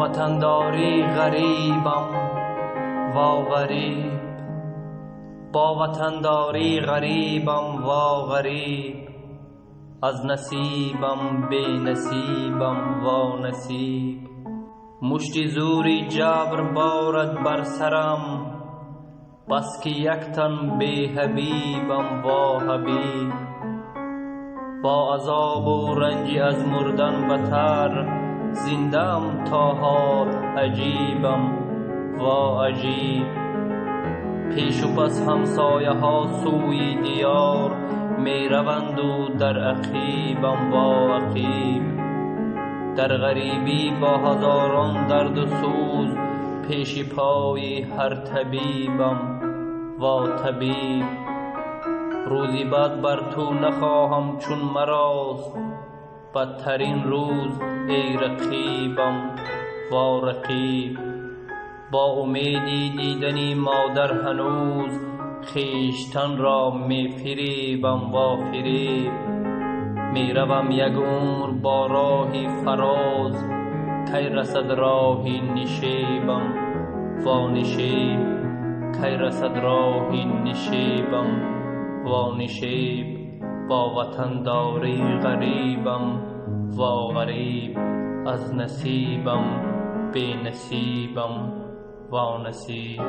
وطنداری غریبم وا غریب، با وطنداری غریبم وا غریب، از نصیبم بی نصیبم وا نصیب. مشتی زوری جبر بارد بر سرم، بس که یک تن بی حبیبم وا حبیب. با عذاب و رنجی از مردن بتر، زندم تا حال عجیبم وا عجیب. پیش و پس همسایه ها سوی دیار، می روند و در عقیبم وا عقیب. در غریبی با هزاران درد و سوز، پیش پای هر طبیبم وا طبیب. روزی بد بر تو نخواهم چون مراست، بدترین روز ای رقیبم وا رقیب. با امیدی دیدنی مادر هنوز، خویشتن را می فریبم وا فریب. می روم یک عمر با راهی فراز، کی رسد راهی نشیبم وا نشیب. کی رسد راهی نشیبم وا نشیب. با وطنداری غریبم وا غریب، از نصیبم بی نصیبم وا نصیب.